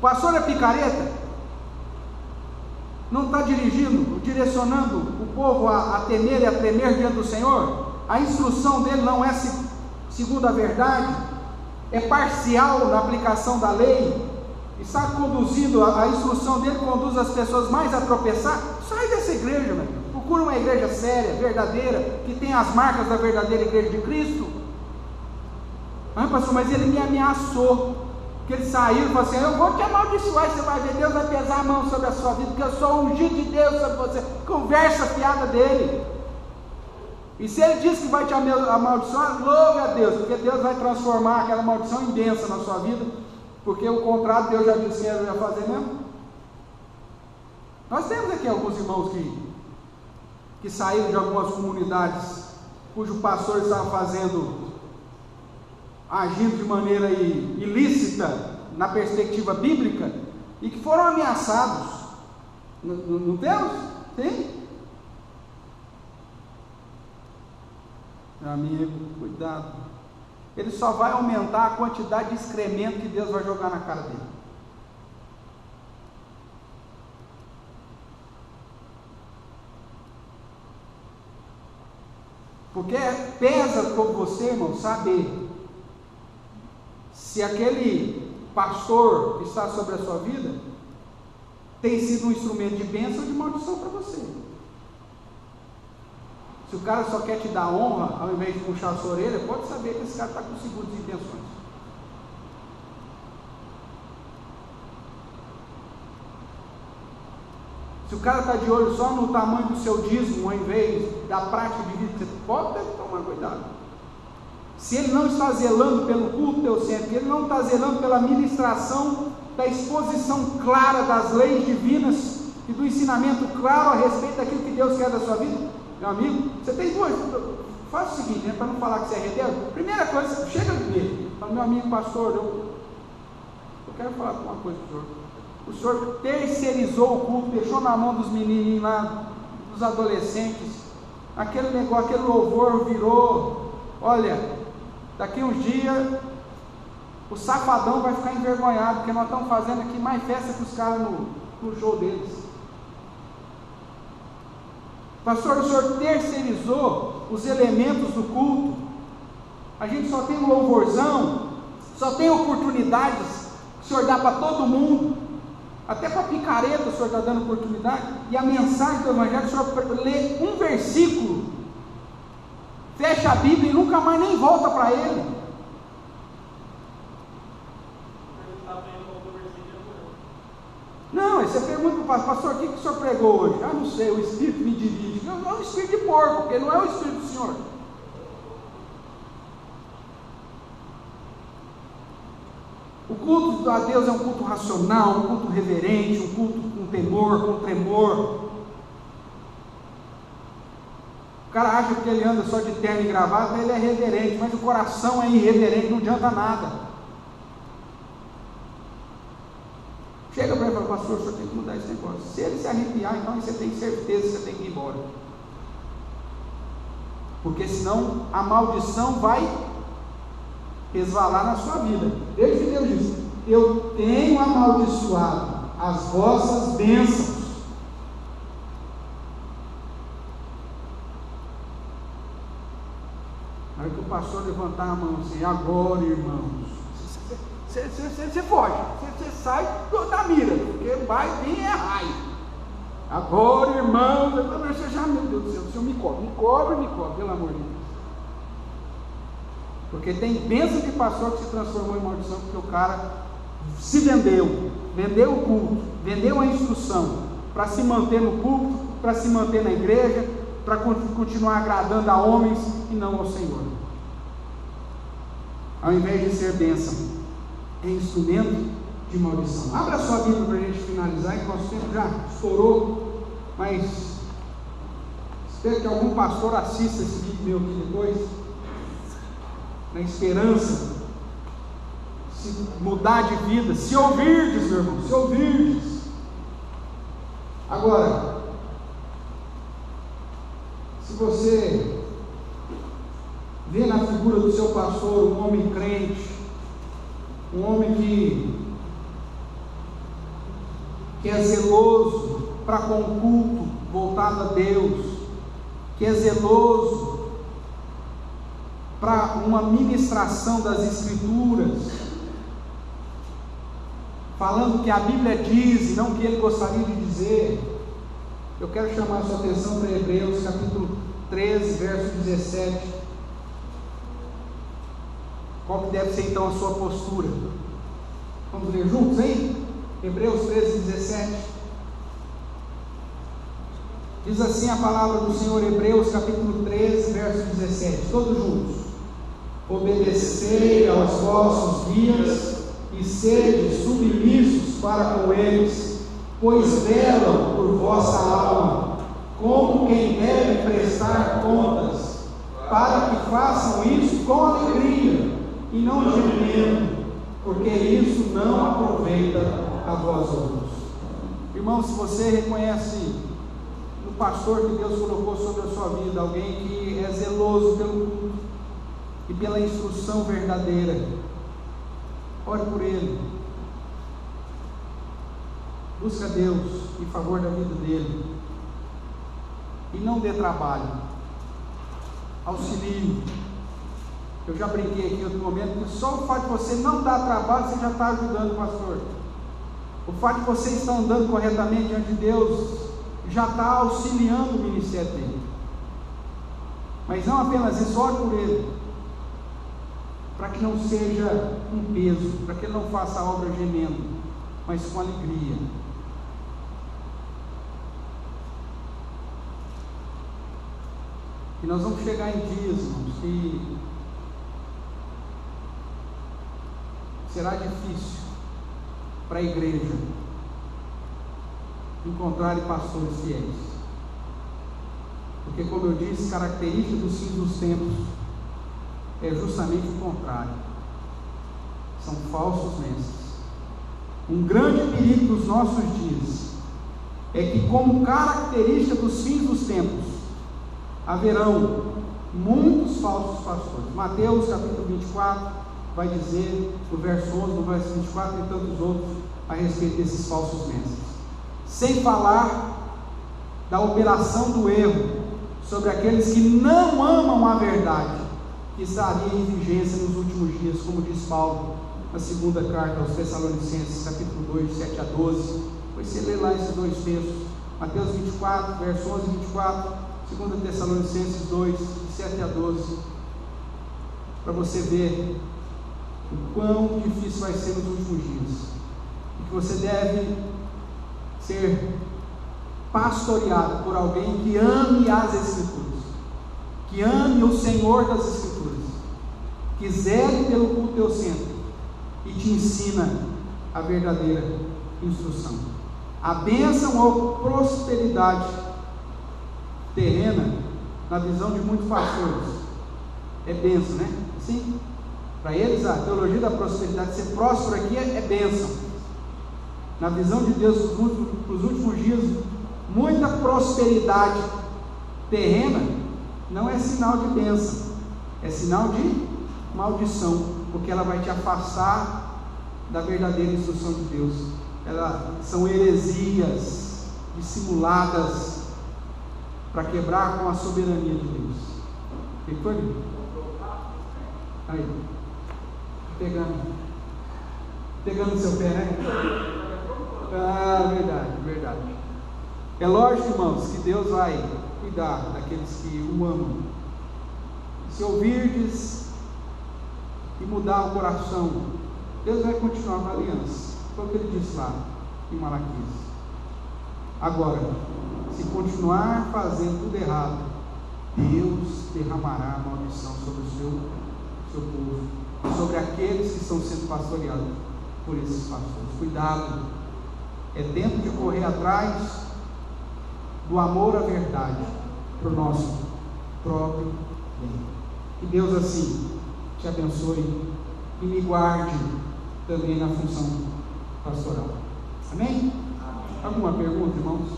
O pastor é picareta? Não está direcionando o povo a temer e a tremer diante do Senhor? A instrução dele não é segundo a verdade? É parcial na aplicação da lei? Está conduzindo, a instrução dele conduz as pessoas mais a tropeçar? Sai dessa igreja, meu. Procura uma igreja séria, verdadeira, que tem as marcas da verdadeira igreja de Cristo. Ah, pastor, mas ele me ameaçou. Que ele saiu e falou assim: eu vou te amaldiçoar, você vai ver, Deus vai pesar a mão sobre a sua vida, porque eu sou ungido de Deus sobre você. Conversa fiada dele. E se ele diz que vai te amaldiçoar, louve a Deus, porque Deus vai transformar aquela maldição em bênção na sua vida, porque o contrário Deus já disse que ele ia fazer mesmo. Nós temos aqui alguns irmãos que saíram de algumas comunidades cujo pastor estava agindo de maneira ilícita na perspectiva bíblica, e que foram ameaçados. Não temos? Sim? Meu amigo, cuidado. Ele só vai aumentar a quantidade de excremento que Deus vai jogar na cara dele. Porque pesa com você, irmão, saber se aquele pastor que está sobre a sua vida tem sido um instrumento de bênção ou de maldição para você. Se o cara só quer te dar honra, ao invés de puxar a sua orelha, pode saber que esse cara está com segundas intenções. Se o cara está de olho só no tamanho do seu dízimo, ao invés da prática de vida, você pode tomar cuidado. Se ele não está zelando pelo culto teocêntrico, ele não está zelando pela ministração da exposição clara das leis divinas e do ensinamento claro a respeito daquilo que Deus quer da sua vida, meu amigo, você tem duas. Faz o seguinte, para não falar que você é rebelde. Primeira coisa, chega nele, fala: meu amigo pastor, eu quero falar uma coisa para o senhor. O senhor terceirizou o culto, deixou na mão dos menininhos lá, dos adolescentes, aquele negócio, aquele louvor virou, olha, daqui uns dias o safadão vai ficar envergonhado, porque nós estamos fazendo aqui mais festa que os caras no show deles. Pastor, o senhor terceirizou os elementos do culto, a gente só tem um louvorzão, só tem oportunidades que o senhor dá para todo mundo, até para picareta o senhor está dando oportunidade, e a mensagem do Evangelho, o senhor lê um versículo, fecha a Bíblia e nunca mais nem volta para ele. Não, aí você pergunta para o pastor: o que o senhor pregou hoje? Ah, não sei, o Espírito me dirige. Não é o Espírito de porco, porque não é o Espírito do Senhor. O culto a Deus é um culto racional, um culto reverente, um culto com temor, com tremor. O cara acha que ele anda só de terno e gravata, ele é reverente, mas o coração é irreverente, não adianta nada. Chega para ele e fala: pastor, o senhor tem que mudar esse negócio. Se ele se arrepiar, então você tem certeza que você tem que ir embora, porque senão a maldição vai resvalar na sua vida. Desde que Deus disse: eu tenho amaldiçoado as vossas bênçãos. Na hora que o pastor levantar a mão assim: agora, irmãos, você foge, você sai da mira, porque vai vir é raio. Agora, irmãos, você já, meu Deus do céu, o Senhor me cobre, pelo amor de Deus. Porque tem bênção de pastor que se transformou em maldição, porque o cara se vendeu o culto, vendeu a instrução para se manter no culto, para se manter na igreja, para continuar agradando a homens e não ao Senhor. Ao invés de ser bênção, é instrumento de maldição. Abra sua Bíblia para a gente finalizar, que nosso tempo já estourou, mas espero que algum pastor assista esse vídeo meu aqui depois, na esperança de se mudar de vida, se ouvirdes, meu irmão, se ouvirdes. Agora, se você vê na figura do seu pastor um homem crente, um homem que que é zeloso para com o culto voltado a Deus, que é zeloso para uma ministração das Escrituras, falando que a Bíblia diz e não que ele gostaria de dizer. Eu quero chamar a sua atenção para Hebreus capítulo 13, verso 17. Qual que deve ser então a sua postura? Vamos ler juntos, hein? Hebreus 13, 17. Diz assim a palavra do Senhor, Hebreus capítulo 13, verso 17. Todos juntos. Obedecei aos vossos guias e sede submissos para com eles, pois velam por vossa alma, como quem deve prestar contas, para que façam isso com alegria e não gemendo, porque isso não aproveita a vós outros. Irmão, se você reconhece no pastor que Deus colocou sobre a sua vida, alguém que é zeloso pelo culto e pela instrução verdadeira, ore por ele, busca Deus em favor da vida dele, e não dê trabalho, auxilie. Eu já brinquei aqui em outro momento que só o fato de você não dar trabalho, você já está ajudando o pastor. O fato de você estar andando corretamente diante de Deus já está auxiliando o ministério dele. Mas não apenas isso, ore por ele, para que não seja um peso, para que ele não faça a obra gemendo, mas com alegria. E nós vamos chegar em dias, irmãos, que será difícil para a igreja encontrar pastores fiéis, porque, como eu disse, característica dos fins dos tempos é justamente o contrário, são falsos mestres. Um grande perigo dos nossos dias é que, como característica dos fins dos tempos, haverão muitos falsos pastores. Mateus capítulo 24 vai dizer, no verso 11, no verso 24 e tantos outros, a respeito desses falsos mestres. Sem falar da operação do erro sobre aqueles que não amam a verdade, que estaria em vigência nos últimos dias, como diz Paulo na segunda carta aos Tessalonicenses, capítulo 2, 7 a 12. Depois você lê lá esses dois textos, Mateus 24, verso 11 e 24, 2 Tessalonicenses 2, 7 a 12, para você ver o quão difícil vai ser nos últimos dias, e que você deve ser pastoreado por alguém que ame as Escrituras, que ame o Senhor das Escrituras, que zele pelo culto teocêntrico e te ensina a verdadeira instrução. A bênção ou prosperidade terrena, na visão de muitos pastores, é bênção, né? Sim? Para eles, a teologia da prosperidade, ser próspero aqui é bênção. Na visão de Deus, para os últimos dias, muita prosperidade terrena não é sinal de bênção, é sinal de maldição, porque ela vai te afastar da verdadeira instrução de Deus. Elas são heresias dissimuladas para quebrar com a soberania de Deus. O que foi? Aí, pegando seu pé, né? Ah, verdade. É lógico, irmãos, que Deus vai cuidar daqueles que o amam. Se ouvirdes e mudar o coração, Deus vai continuar com a aliança. Foi o que ele disse lá em Malaquias. Agora, se continuar fazendo tudo errado, Deus derramará a maldição sobre o seu povo, sobre aqueles que estão sendo pastoreados por esses pastores. Cuidado, é tempo de correr atrás do amor à verdade para o nosso próprio bem. Que Deus assim te abençoe e me guarde também na função pastoral. Amém? Alguma pergunta, irmãos?